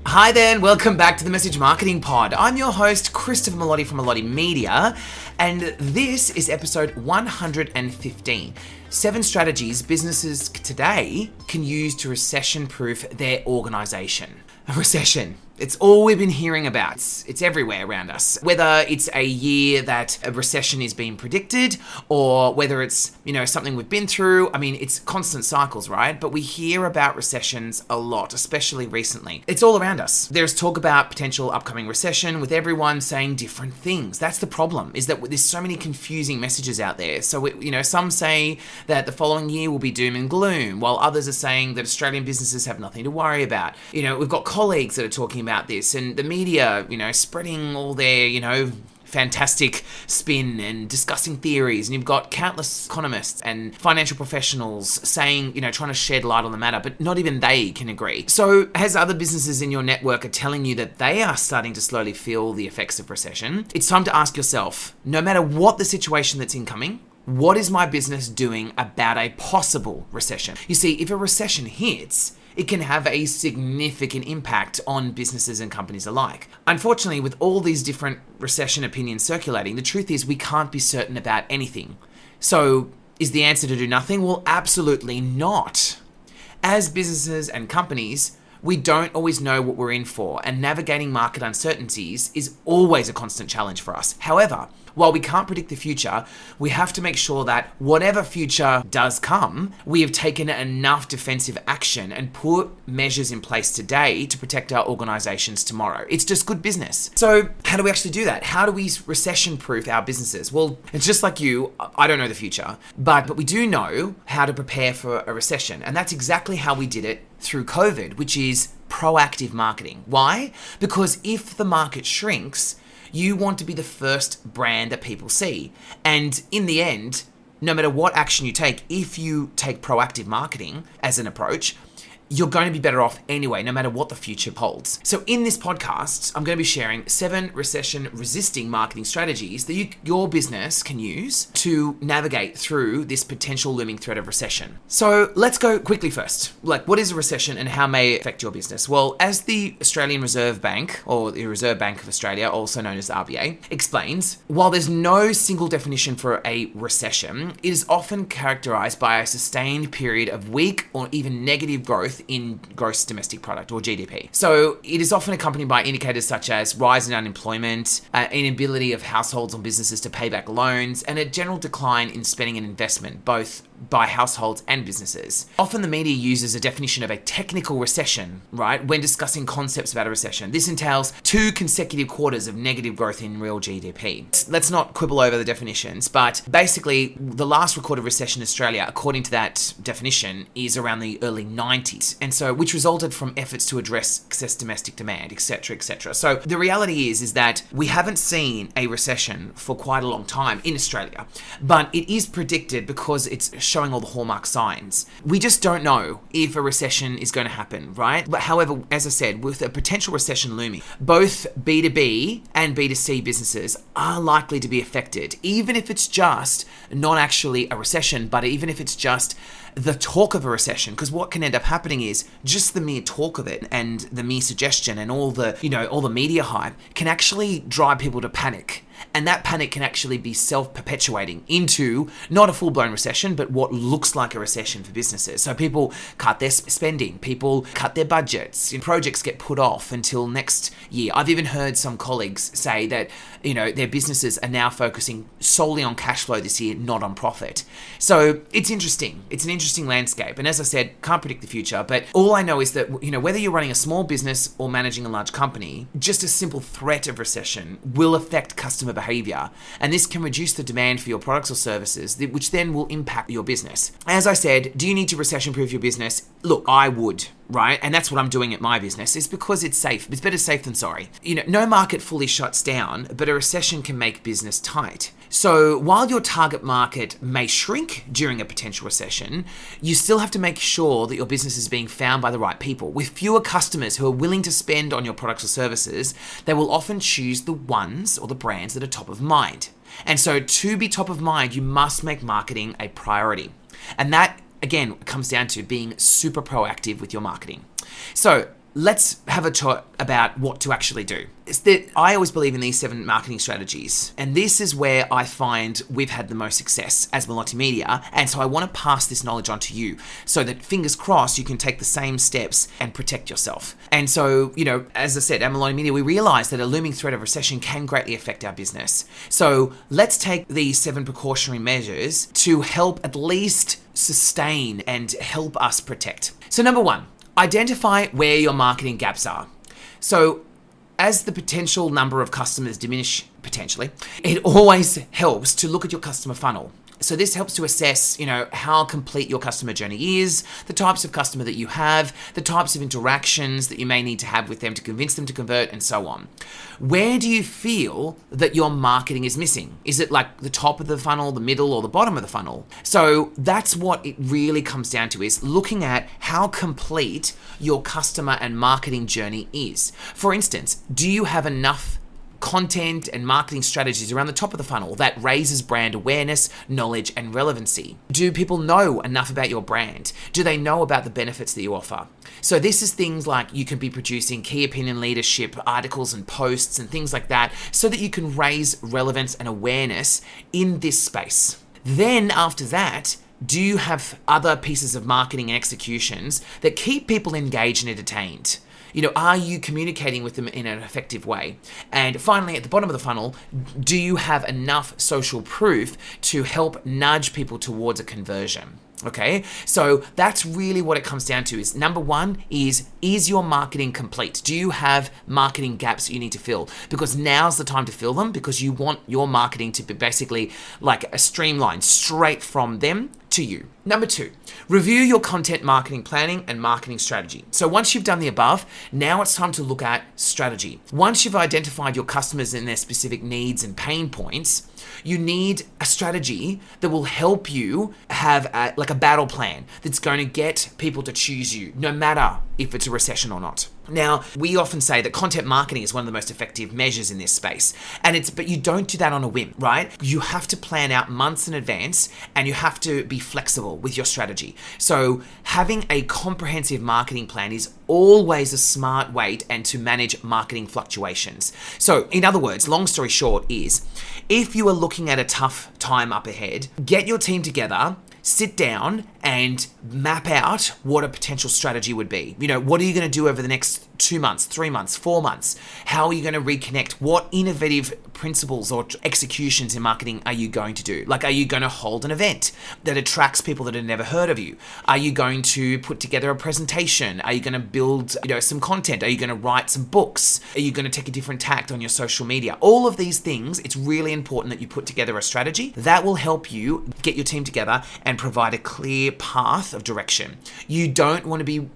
Hi there and welcome back to the Message Marketing Pod. I'm your host, Christopher Melotti from Melotti Media, and this is episode 115. 7 strategies businesses today can use to recession-proof their organization. A recession. It's all we've been hearing about. It's everywhere around us. Whether it's a year that a recession is being predicted or whether it's, something we've been through. I mean, it's constant cycles, right? But we hear about recessions a lot, especially recently. It's all around us. There's talk about potential upcoming recession with everyone saying different things. That's the problem, is that there's so many confusing messages out there. So, some say that the following year will be doom and gloom, while others are saying that Australian businesses have nothing to worry about. We've got colleagues that are talking about this, and the media, spreading all their, fantastic spin and discussing theories, and you've got countless economists and financial professionals saying, trying to shed light on the matter, but not even they can agree. So as other businesses in your network are telling you that they are starting to slowly feel the effects of recession, it's time to ask yourself, no matter what the situation that's incoming, what is my business doing about a possible recession? You see, if a recession hits, it can have a significant impact on businesses and companies alike. Unfortunately, with all these different recession opinions circulating, the truth is we can't be certain about anything. So, is the answer to do nothing? Well, absolutely not. As businesses and companies, we don't always know what we're in for, and navigating market uncertainties is always a constant challenge for us. However, while we can't predict the future, we have to make sure that whatever future does come, we have taken enough defensive action and put measures in place today to protect our organizations tomorrow. It's just good business. So how do we actually do that? How do we recession-proof our businesses? Well, it's just like you, I don't know the future, but we do know how to prepare for a recession. And that's exactly how we did it through COVID, which is proactive marketing. Why? Because if the market shrinks, you want to be the first brand that people see. And in the end, no matter what action you take, if you take proactive marketing as an approach, you're going to be better off anyway, no matter what the future holds. So in this podcast, I'm going to be sharing 7 recession-resisting marketing strategies that your business can use to navigate through this potential looming threat of recession. So let's go quickly first. What is a recession and how may it affect your business? Well, as the Australian Reserve Bank, or the Reserve Bank of Australia, also known as the RBA, explains, while there's no single definition for a recession, it is often characterized by a sustained period of weak or even negative growth in gross domestic product, or GDP. So it is often accompanied by indicators such as rise in unemployment, inability of households or businesses to pay back loans, and a general decline in spending and investment, both by households and businesses. Often the media uses a definition of a technical recession, right, when discussing concepts about a recession. This entails 2 consecutive quarters of negative growth in real GDP. Let's not quibble over the definitions, but basically the last recorded recession in Australia, according to that definition, is around the early 90s, and so which resulted from efforts to address excess domestic demand, etc., etc. So the reality is that we haven't seen a recession for quite a long time in Australia, but it is predicted because it's showing all the hallmark signs. We just don't know if a recession is going to happen, right? But however, as I said, with a potential recession looming, both B2B and B2C businesses are likely to be affected, even if it's just not actually a recession, but even if it's just the talk of a recession, because what can end up happening is just the mere talk of it and the mere suggestion and all the media hype can actually drive people to panic. And that panic can actually be self-perpetuating into not a full-blown recession, but what looks like a recession for businesses. So people cut their spending, people cut their budgets, projects get put off until next year. I've even heard some colleagues say that, their businesses are now focusing solely on cash flow this year, not on profit. So it's interesting. It's an interesting landscape. And as I said, can't predict the future, but all I know is that, whether you're running a small business or managing a large company, just a simple threat of recession will affect customer behavior, and this can reduce the demand for your products or services, which then will impact your business. As I said, do you need to recession-proof your business? Look, I would, right? And that's what I'm doing at my business. It's because it's safe. It's better safe than sorry. No market fully shuts down, but a recession can make business tight. So while your target market may shrink during a potential recession, you still have to make sure that your business is being found by the right people. With fewer customers who are willing to spend on your products or services, they will often choose the ones or the brands that are top of mind. And so to be top of mind, you must make marketing a priority. And that, again, comes down to being super proactive with your marketing. So let's have a talk about what to actually do. It's that I always believe in these 7 marketing strategies, and this is where I find we've had the most success as Melotti Media, and so I want to pass this knowledge on to you so that, fingers crossed, you can take the same steps and protect yourself. And so, as I said, at Melotti Media, we realize that a looming threat of recession can greatly affect our business. So let's take these 7 precautionary measures to help at least sustain and help us protect. So number 1, identify where your marketing gaps are. So as the potential number of customers diminish potentially, it always helps to look at your customer funnel. So this helps to assess, how complete your customer journey is, the types of customer that you have, the types of interactions that you may need to have with them to convince them to convert, and so on. Where do you feel that your marketing is missing? Is it like the top of the funnel, the middle, or the bottom of the funnel? So that's what it really comes down to, is looking at how complete your customer and marketing journey is. For instance, do you have enough content and marketing strategies around the top of the funnel that raises brand awareness, knowledge, and relevancy? Do people know enough about your brand? Do they know about the benefits that you offer? So this is things like you can be producing key opinion leadership articles and posts and things like that so that you can raise relevance and awareness in this space. Then after that, do you have other pieces of marketing and executions that keep people engaged and entertained? Are you communicating with them in an effective way? And finally, at the bottom of the funnel, do you have enough social proof to help nudge people towards a conversion? Okay, so that's really what it comes down to. Is number 1 is your marketing complete? Do you have marketing gaps that you need to fill? Because now's the time to fill them, because you want your marketing to be basically like a streamline straight from them to you. Number 2, review your content marketing planning and marketing strategy. So once you've done the above, now it's time to look at strategy. Once you've identified your customers and their specific needs and pain points, you need a strategy that will help you have a battle plan that's going to get people to choose you, no matter if it's a recession or not. Now, we often say that content marketing is one of the most effective measures in this space, but you don't do that on a whim, right? You have to plan out months in advance, and you have to be flexible with your strategy. So having a comprehensive marketing plan is always a smart way to manage marketing fluctuations. So in other words, long story short is, if you are looking at a tough time up ahead, get your team together, sit down and map out what a potential strategy would be. What are you going to do over the next 2 months, 3 months, 4 months? How are you going to reconnect? What innovative principles or executions in marketing are you going to do? Like, are you going to hold an event that attracts people that have never heard of you? Are you going to put together a presentation? Are you going to build, some content? Are you going to write some books? Are you going to take a different tact on your social media? All of these things, it's really important that you put together a strategy that will help you get your team together and provide a clear path of direction. You don't want to be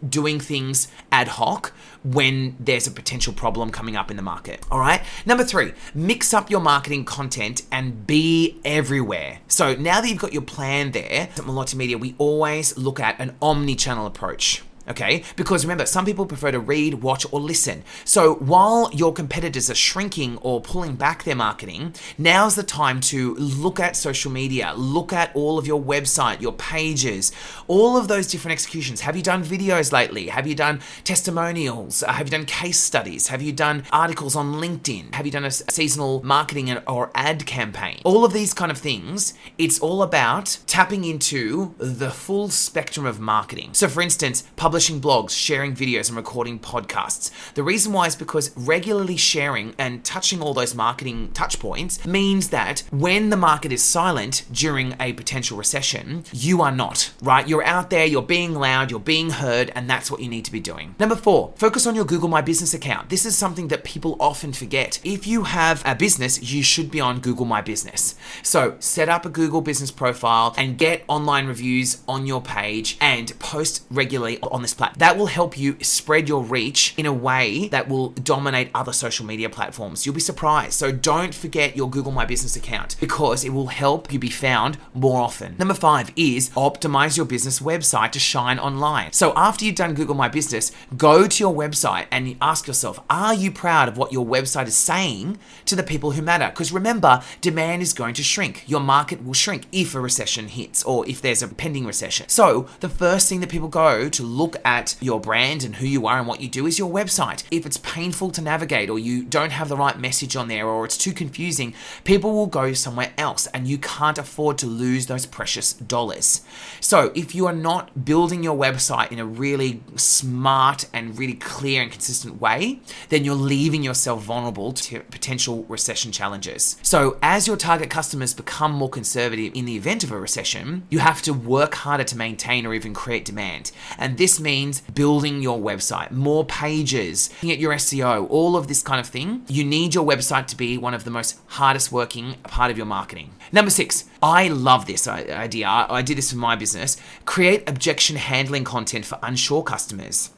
doing things ad hoc when there's a potential problem coming up in the market. All right. Number 3, mix up your marketing content and be everywhere. So now that you've got your plan there, at Melotti Media, we always look at an omni-channel approach. Okay, because remember, some people prefer to read, watch, or listen. So while your competitors are shrinking or pulling back their marketing, now's the time to look at social media, look at all of your website, your pages, all of those different executions. Have you done videos lately? Have you done testimonials? Have you done case studies? Have you done articles on LinkedIn? Have you done a seasonal marketing or ad campaign? All of these kind of things, it's all about tapping into the full spectrum of marketing. So for instance, publishing blogs, sharing videos, and recording podcasts. The reason why is because regularly sharing and touching all those marketing touch points means that when the market is silent during a potential recession, you are not, right? You're out there, you're being loud, you're being heard, and that's what you need to be doing. Number 4, focus on your Google My Business account. This is something that people often forget. If you have a business, you should be on Google My Business. So set up a Google business profile and get online reviews on your page and post regularly on this platform. That will help you spread your reach in a way that will dominate other social media platforms. You'll be surprised. So don't forget your Google My Business account, because it will help you be found more often. Number 5 is optimize your business website to shine online. So after you've done Google My Business, go to your website and ask yourself, are you proud of what your website is saying to the people who matter? Because remember, demand is going to shrink. Your market will shrink if a recession hits or if there's a pending recession. So the first thing that people go to look at your brand and who you are and what you do is your website. If it's painful to navigate, or you don't have the right message on there, or it's too confusing, people will go somewhere else, and you can't afford to lose those precious dollars. So if you are not building your website in a really smart and really clear and consistent way, then you're leaving yourself vulnerable to potential recession challenges. So as your target customers become more conservative in the event of a recession, you have to work harder to maintain or even create demand. And this means building your website, more pages, looking at your SEO, all of this kind of thing. You need your website to be one of the most hardest working part of your marketing. Number 6, I love this idea. I did this for my business. Create objection handling content for unsure customers.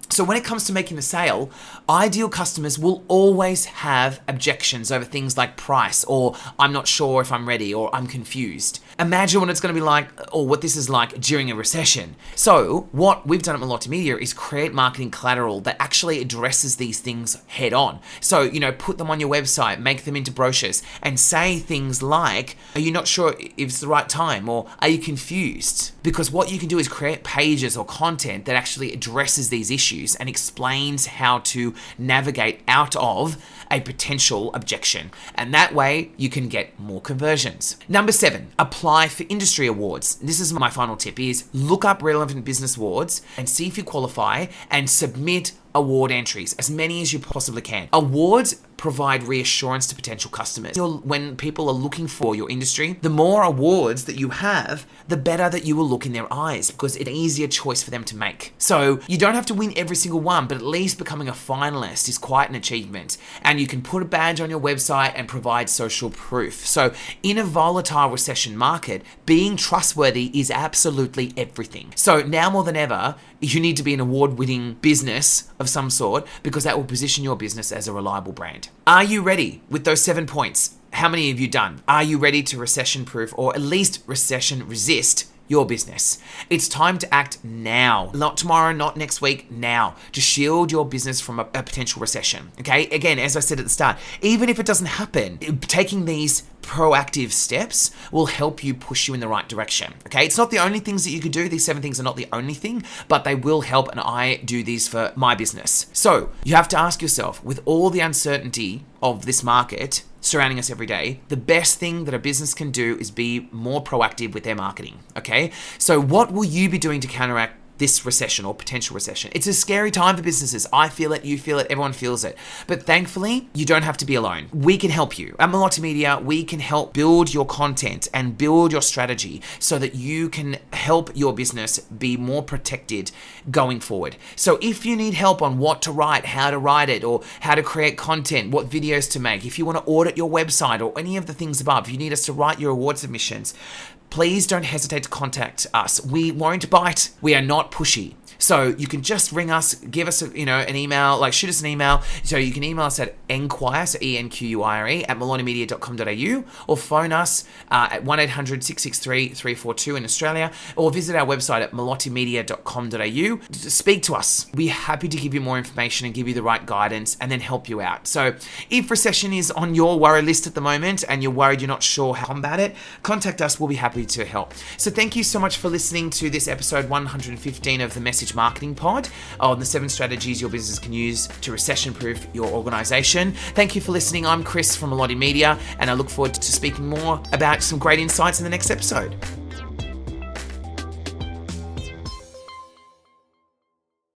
So when it comes to making the sale, ideal customers will always have objections over things like price, or I'm not sure if I'm ready, or I'm confused. Imagine what it's going to be like, or what this is like during a recession. So what we've done at Melotti Media is create marketing collateral that actually addresses these things head on. So, put them on your website, make them into brochures, and say things like, are you not sure if it's the right time, or are you confused? Because what you can do is create pages or content that actually addresses these issues and explains how to navigate out of a potential objection. And that way you can get more conversions. Number 7, apply for industry awards. This is my final tip, is look up relevant business awards and see if you qualify, and submit award entries, as many as you possibly can. Awards provide reassurance to potential customers. When people are looking for your industry, the more awards that you have, the better that you will look in their eyes, because it's an easier choice for them to make. So you don't have to win every single one, but at least becoming a finalist is quite an achievement. And you can put a badge on your website and provide social proof. So in a volatile recession market, being trustworthy is absolutely everything. So now more than ever, you need to be an award-winning business of some sort, because that will position your business as a reliable brand. Are you ready with those 7 points? How many have you done? Are you ready to recession-proof, or at least recession-resist your business? It's time to act now. Not tomorrow, not next week, now. To shield your business from a potential recession. Okay? Again, as I said at the start, even if it doesn't happen, taking these proactive steps will help you push you in the right direction. Okay? It's not the only things that you could do. These 7 things are not the only thing, but they will help, and I do these for my business. So you have to ask yourself, with all the uncertainty of this market surrounding us every day, the best thing that a business can do is be more proactive with their marketing. Okay? So what will you be doing to counteract this recession or potential recession? It's a scary time for businesses. I feel it, you feel it, everyone feels it. But thankfully, you don't have to be alone. We can help you. At Melotti Media, we can help build your content and build your strategy so that you can help your business be more protected going forward. So if you need help on what to write, how to write it, or how to create content, what videos to make, if you want to audit your website or any of the things above, if you need us to write your award submissions, please don't hesitate to contact us. We won't bite. We are not pushy. So you can just ring us, give us an email, shoot us an email. So you can email us at enquire, so ENQUIRE, at melonimedia.com.au, or phone us at 1-800-663-342 in Australia, or visit our website at melottimedia.com.au. Speak to us. We're happy to give you more information and give you the right guidance and then help you out. So if recession is on your worry list at the moment and you're worried you're not sure how to combat it, contact us. We'll be happy to help. So thank you so much for listening to this episode 115 of the Message Marketing Pod on the 7 strategies your business can use to recession-proof your organization. Thank you for listening. I'm Chris from Melotti Media, and I look forward to speaking more about some great insights in the next episode.